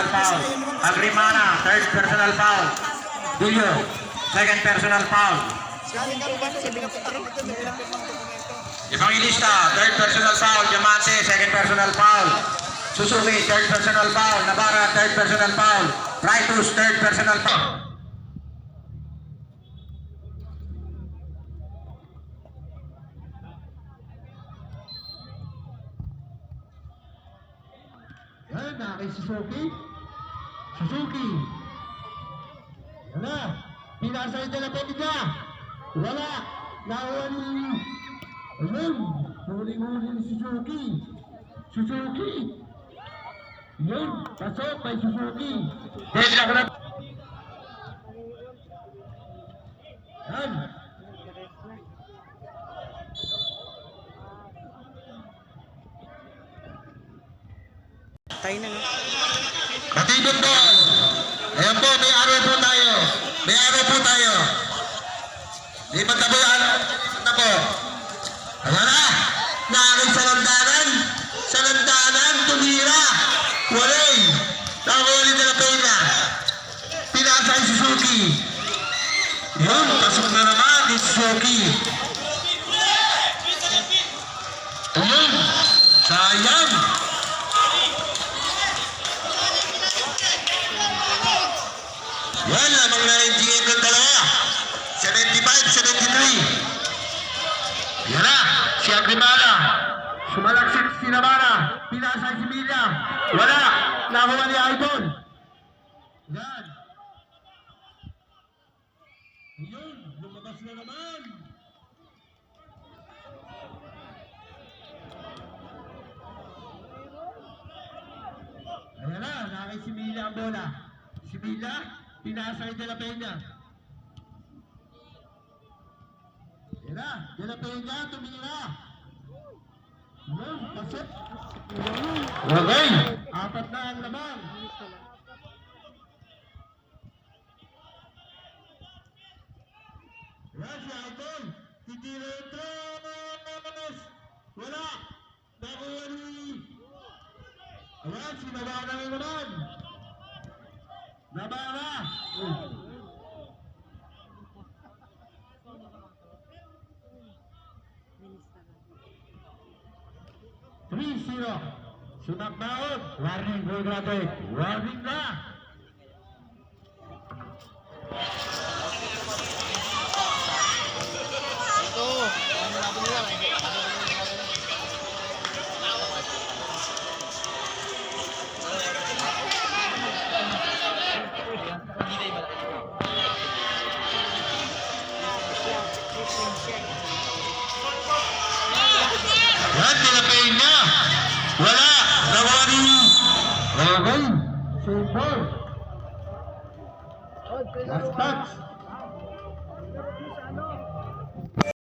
personal foul. Agrimana, third personal foul. Julio, second personal foul. Evangelista, third personal foul. Diamante, second personal foul. Suzuki, third personal foul. Navarra, third personal foul. Ritus, third personal foul. Yan, kay Suzuki. Suzuki. Yan na. Pinasay na lang niya. Wala. Nakuha ni... Ayun. Huli-huli ni Suzuki. Suzuki. Yun. Pasok kay Suzuki. Yan. Tayo na nga. Matibot po. Ayan po, may araw po tayo. May araw po tayo. Di ba tabo yan? Tabo. Ayan na. Naaking sa landanan. Sa landanan, tumira. Walay. Nakawali na pera. Pinasa ang Suzuki. Yun, pasok na naman ni Suzuki. Ayun. Sayang. Yan lamang na yung GM ng dalawa. 75-73. Yan na. Si Agrimana. Sumalaksik si Navarra. Pinasa si Milla. Wala. Nakuha ni Idol. Yan. Ayun. Lumabas na naman. Ayan na. Nakay si Milla ang bola. Si Milla. Pinasay De La Peña. Yan na. De La Peña, tumira. Yan, pasok. Okay. Apat na ang laban. Yan si Idol. Titira yung tres. Wala. Nakuha ni. Ayan, si Navarra na naman. Navarra! 3-0. Sumakbaon. Warning po natin. Warning na! Yan, tinapay niya. Wala. Nawari. Okay. Save ball. Last touch.